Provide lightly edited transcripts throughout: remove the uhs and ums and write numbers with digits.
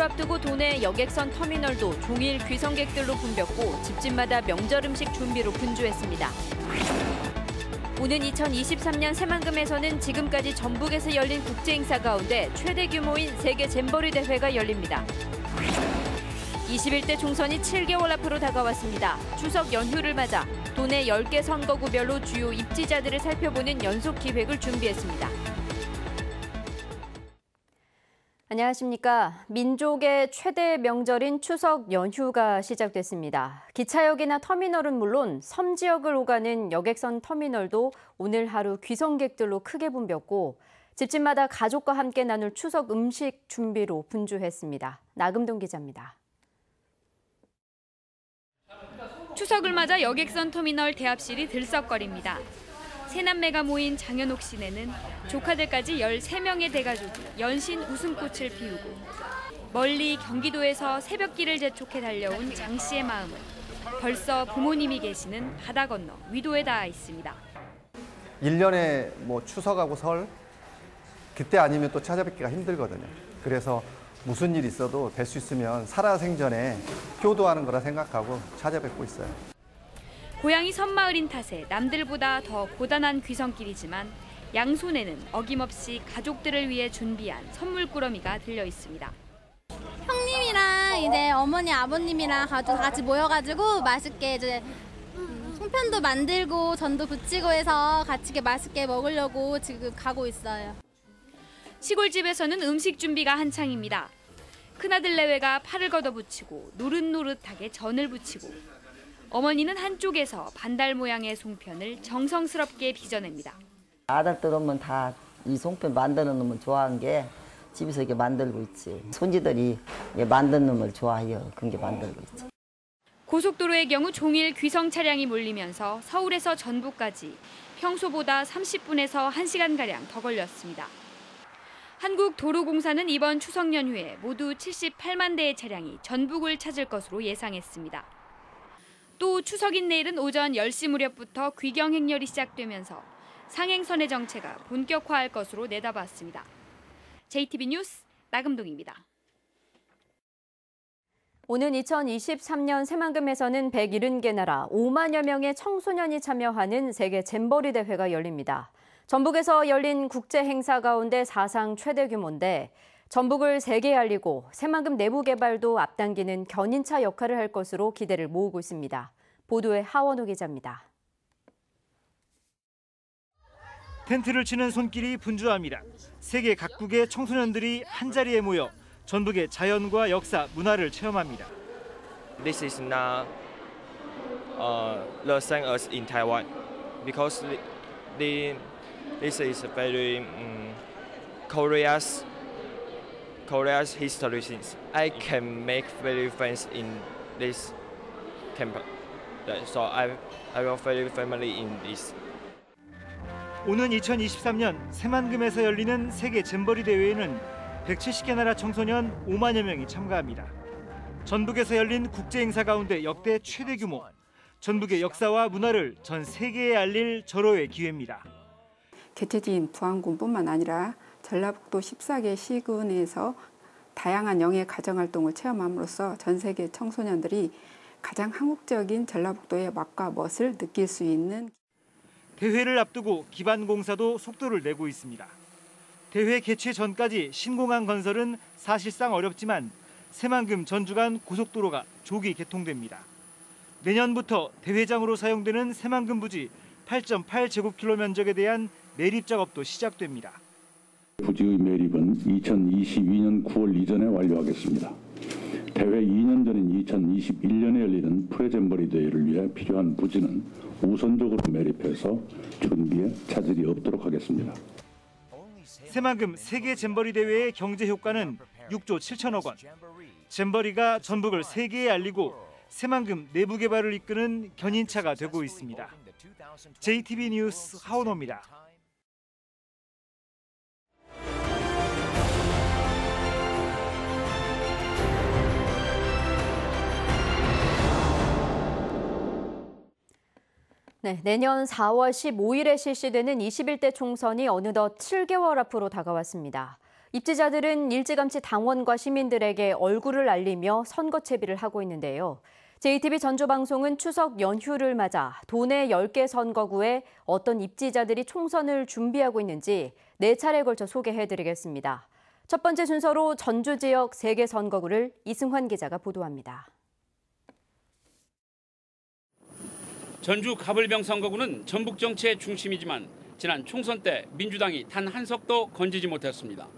앞두고 도내 여객선 터미널도 종일 귀성객들로 붐볐고 집집마다 명절 음식 준비로 분주했습니다. 오는 2023년 새만금에서는 지금까지 전북에서 열린 국제행사 가운데 최대 규모인 세계 잼버리 대회가 열립니다. 21대 총선이 7개월 앞으로 다가왔습니다. 추석 연휴를 맞아 도내 10개 선거구별로 주요 입지자들을 살펴보는 연속 기획을 준비했습니다. 안녕하십니까. 민족의 최대 명절인 추석 연휴가 시작됐습니다. 기차역이나 터미널은 물론 섬 지역을 오가는 여객선 터미널도 오늘 하루 귀성객들로 크게 붐볐고 집집마다 가족과 함께 나눌 추석 음식 준비로 분주했습니다. 나금동 기자입니다. 추석을 맞아 여객선 터미널 대합실이 들썩거립니다. 세 남매가 모인 장현옥 씨네는 조카들까지 13명의 대가족이 연신 웃음꽃을 피우고 멀리 경기도에서 새벽길을 재촉해 달려온 장 씨의 마음은 벌써 부모님이 계시는 바다 건너 위도에 닿아 있습니다. 1년에 추석하고 설 그때 아니면 또 찾아뵙기가 힘들거든요. 그래서 무슨 일 있어도 뵐 수 있으면 살아생전에 효도하는 거라 생각하고 찾아뵙고 있어요. 고향이 섬마을인 탓에 남들보다 더 고단한 귀성길이지만 양손에는 어김없이 가족들을 위해 준비한 선물꾸러미가 들려 있습니다. 형님이랑 이제 어머니, 아버님이랑 가족 같이 모여가지고 맛있게 이제 송편도 만들고 전도 부치고 해서 같이 맛있게 먹으려고 지금 가고 있어요. 시골집에서는 음식 준비가 한창입니다. 큰아들 내외가 팔을 걷어붙이고 노릇노릇하게 전을 부치고 어머니는 한쪽에서 반달 모양의 송편을 정성스럽게 빚어냅니다. 아들들 오면 다 이 송편 만드는 놈을 좋아한 게 집에서 이렇게 만들고 있지. 손지들이 만드는 놈을 좋아해요. 그런 게 만들고 있지. 고속도로의 경우 종일 귀성 차량이 몰리면서 서울에서 전북까지 평소보다 30분에서 1시간가량 더 걸렸습니다. 한국도로공사는 이번 추석 연휴에 모두 78만 대의 차량이 전북을 찾을 것으로 예상했습니다. 또 추석인 내일은 오전 10시 무렵부터 귀경 행렬이 시작되면서 상행선의 정체가 본격화할 것으로 내다봤습니다. JTB 뉴스 나금동입니다. 오는 2023년 새만금에서는 170개 나라 5만여 명의 청소년이 참여하는 세계 잼버리 대회가 열립니다. 전북에서 열린 국제 행사 가운데 사상 최대 규모인데 전북을 세계에 알리고 새만금 내부 개발도 앞당기는 견인차 역할을 할 것으로 기대를 모으고 있습니다. 보도에 하원호 기자입니다. 텐트를 치는 손길이 분주합니다. 세계 각국의 청소년들이 한자리에 모여 전북의 자연과 역사, 문화를 체험합니다. This is not the same as in Taiwan because this is very Korea's history things. I can make very friends in this camp. So I will very family in this. 오는 2023년 새만금에서 열리는 세계 잼버리 대회에는 170개 나라 청소년 5만여 명이 참가합니다. 전북에서 열린 국제 행사 가운데 역대 최대 규모. 전북의 역사와 문화를 전 세계에 알릴 절호의 기회입니다. 개최지인 부안군뿐만 아니라 전라북도 14개 시군에서 다양한 영예 가정활동을 체험함으로써 전 세계 청소년들이 가장 한국적인 전라북도의 맛과 멋을 느낄 수 있는 대회를 앞두고 기반공사도 속도를 내고 있습니다. 대회 개최 전까지 신공항 건설은 사실상 어렵지만 새만금 전주 간 고속도로가 조기 개통됩니다. 내년부터 대회장으로 사용되는 새만금 부지 8.8제곱킬로 면적에 대한 매립 작업도 시작됩니다. 부지의 매립은 2022년 9월 이전에 완료하겠습니다. 대회 2년 전인 2021년에 열리는 프레잼버리 대회를 위해 필요한 부지는 우선적으로 매립해서 준비에 차질이 없도록 하겠습니다. 새만금 세계 잼버리 대회의 경제 효과는 6조 7천억 원. 잼버리가 전북을 세계에 알리고 새만금 내부 개발을 이끄는 견인차가 되고 있습니다. JTB 뉴스 하원호입니다. 네, 내년 4월 15일에 실시되는 21대 총선이 어느덧 7개월 앞으로 다가왔습니다. 입지자들은 일찌감치 당원과 시민들에게 얼굴을 알리며 선거 채비를 하고 있는데요. JTBC 전주방송은 추석 연휴를 맞아 도내 10개 선거구에 어떤 입지자들이 총선을 준비하고 있는지 4차례에 걸쳐 소개해드리겠습니다. 첫 번째 순서로 전주 지역 3개 선거구를 이승환 기자가 보도합니다. 전주 가불병 선거구는 전북 정치의 중심이지만 지난 총선 때 민주당이 단 한 석도 건지지 못했습니다.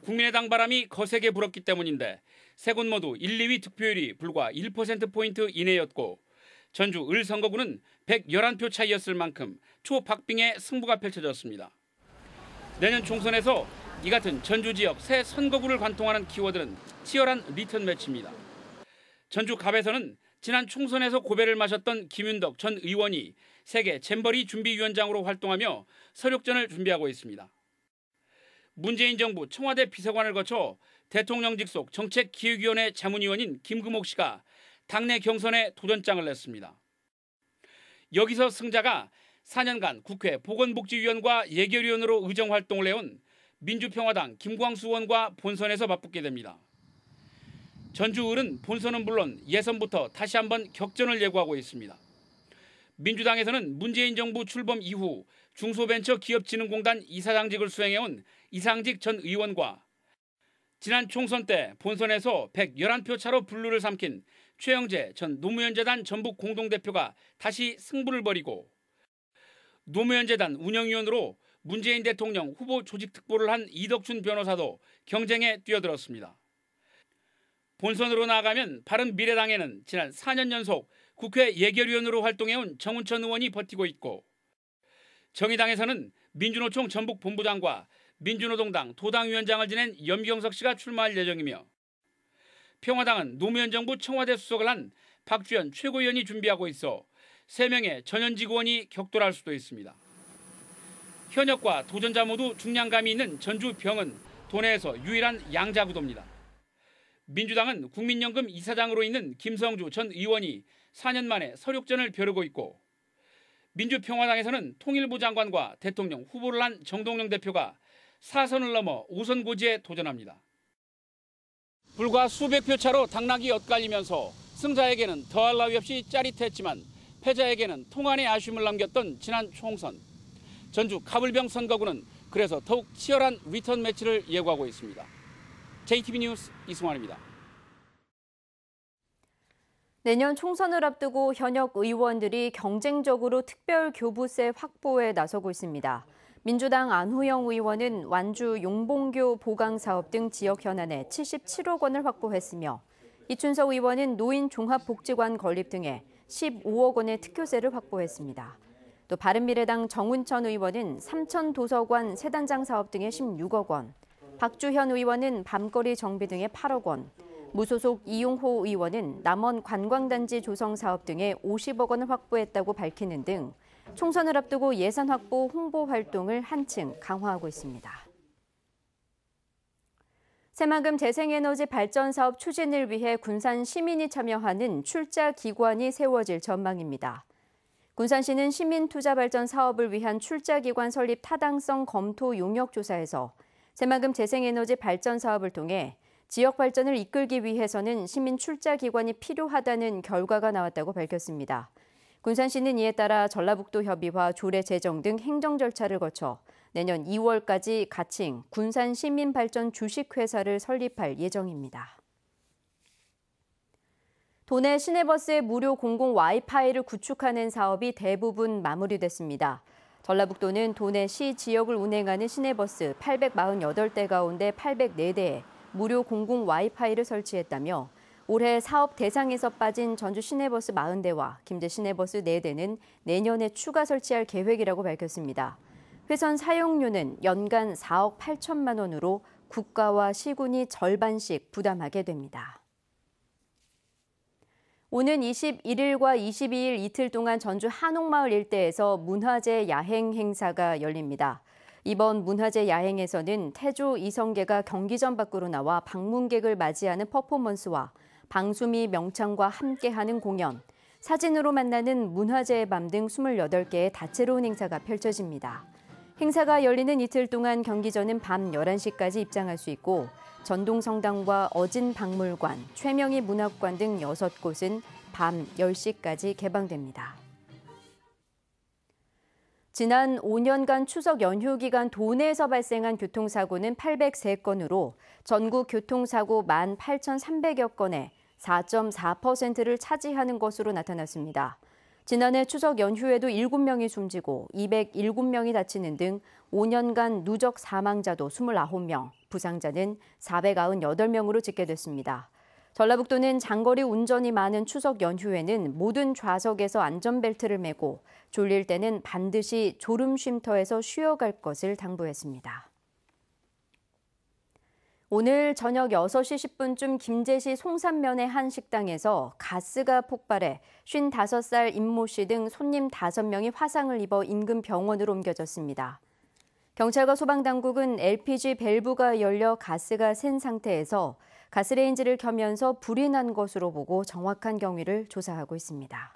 국민의당 바람이 거세게 불었기 때문인데 세 곳 모두 1, 2위 득표율이 불과 1%포인트 이내였고 전주 을 선거구는 111표 차이였을 만큼 초박빙의 승부가 펼쳐졌습니다. 내년 총선에서 이 같은 전주 지역 새 선거구를 관통하는 키워드는 치열한 리턴 매치입니다. 전주 갑에서는 지난 총선에서 고배를 마셨던 김윤덕 전 의원이 세계 잼버리 준비위원장으로 활동하며 서력전을 준비하고 있습니다. 문재인 정부 청와대 비서관을 거쳐 대통령 직속 정책기획위원회 자문위원인 김금옥 씨가 당내 경선에 도전장을 냈습니다. 여기서 승자가 4년간 국회 보건복지위원과 예결위원으로 의정 활동을 해온 민주평화당 김광수 의원과 본선에서 맞붙게 됩니다. 전주을은 본선은 물론 예선부터 다시 한번 격전을 예고하고 있습니다. 민주당에서는 문재인 정부 출범 이후 중소벤처기업진흥공단 이사장직을 수행해온 이상직 전 의원과 지난 총선 때 본선에서 111표 차로 분루를 삼킨 최영재 전 노무현재단 전북 공동대표가 다시 승부를 벌이고 노무현재단 운영위원으로 문재인 대통령 후보 조직 특보를 한 이덕춘 변호사도 경쟁에 뛰어들었습니다. 본선으로 나아가면 바른미래당에는 지난 4년 연속 국회 예결위원으로 활동해온 정운천 의원이 버티고 있고 정의당에서는 민주노총 전북본부장과 민주노동당 도당위원장을 지낸 염경석 씨가 출마할 예정이며 평화당은 노무현 정부 청와대 수석을 한 박주현 최고위원이 준비하고 있어 3명의 전현직 의원이 격돌할 수도 있습니다. 현역과 도전자 모두 중량감이 있는 전주병은 도내에서 유일한 양자구도입니다. 민주당은 국민연금 이사장으로 있는 김성주 전 의원이 4년 만에 서력전을 벼르고 있고 민주평화당에서는 통일부 장관과 대통령 후보를 한 정동영 대표가 4선을 넘어 5선 고지에 도전합니다. 불과 수백 표 차로 당락이 엇갈리면서 승자에게는 더할 나위 없이 짜릿했지만 패자에게는 통한의 아쉬움을 남겼던 지난 총선. 전주 가불병 선거구는 그래서 더욱 치열한 리턴 매치를 예고하고 있습니다. JTBC 뉴스 이승환입니다. 내년 총선을 앞두고 현역 의원들이 경쟁적으로 특별교부세 확보에 나서고 있습니다. 민주당 안호영 의원은 완주 용봉교 보강사업 등 지역 현안에 77억 원을 확보했으며 이춘석 의원은 노인 종합복지관 건립 등에 15억 원의 특효세를 확보했습니다. 또 바른미래당 정운천 의원은 삼천도서관 세단장 사업 등에 16억 원, 박주현 의원은 밤거리 정비 등에 8억 원, 무소속 이용호 의원은 남원 관광단지 조성 사업 등에 50억 원을 확보했다고 밝히는 등 총선을 앞두고 예산 확보 홍보 활동을 한층 강화하고 있습니다. 새만금 재생에너지 발전 사업 추진을 위해 군산 시민이 참여하는 출자 기관이 세워질 전망입니다. 군산시는 시민투자발전 사업을 위한 출자기관 설립 타당성 검토 용역 조사에서 새만금 재생에너지 발전 사업을 통해 지역 발전을 이끌기 위해서는 시민 출자기관이 필요하다는 결과가 나왔다고 밝혔습니다. 군산시는 이에 따라 전라북도 협의와 조례 제정 등 행정 절차를 거쳐 내년 2월까지 가칭 군산시민발전 주식회사를 설립할 예정입니다. 도내 시내버스의 무료 공공 와이파이를 구축하는 사업이 대부분 마무리됐습니다. 전라북도는 도내 시 지역을 운행하는 시내버스 848대 가운데 804대에 무료 공공 와이파이를 설치했다며 올해 사업 대상에서 빠진 전주 시내버스 40대와 김제 시내버스 4대는 내년에 추가 설치할 계획이라고 밝혔습니다. 회선 사용료는 연간 4억 8천만 원으로 국가와 시군이 절반씩 부담하게 됩니다. 오는 21일과 22일 이틀 동안 전주 한옥마을 일대에서 문화재 야행 행사가 열립니다. 이번 문화재 야행에서는 태조 이성계가 경기전 밖으로 나와 방문객을 맞이하는 퍼포먼스와 방수미 명창과 함께하는 공연, 사진으로 만나는 문화재의 밤 등 28개의 다채로운 행사가 펼쳐집니다. 행사가 열리는 이틀 동안 경기전은 밤 11시까지 입장할 수 있고 전동성당과 어진박물관, 최명희 문학관 등 6곳은 밤 10시까지 개방됩니다. 지난 5년간 추석 연휴 기간 도내에서 발생한 교통사고는 803건으로 전국 교통사고 18,300여 건에 4.4%를 차지하는 것으로 나타났습니다. 지난해 추석 연휴에도 7명이 숨지고 207명이 다치는 등 5년간 누적 사망자도 29명, 부상자는 498명으로 집계됐습니다. 전라북도는 장거리 운전이 많은 추석 연휴에는 모든 좌석에서 안전벨트를 매고 졸릴 때는 반드시 졸음쉼터에서 쉬어갈 것을 당부했습니다. 오늘 저녁 6시 10분쯤 김제시 송산면의 한 식당에서 가스가 폭발해 55살 임모 씨 등 손님 5명이 화상을 입어 인근 병원으로 옮겨졌습니다. 경찰과 소방당국은 LPG 밸브가 열려 가스가 샌 상태에서 가스레인지를 켜면서 불이 난 것으로 보고 정확한 경위를 조사하고 있습니다.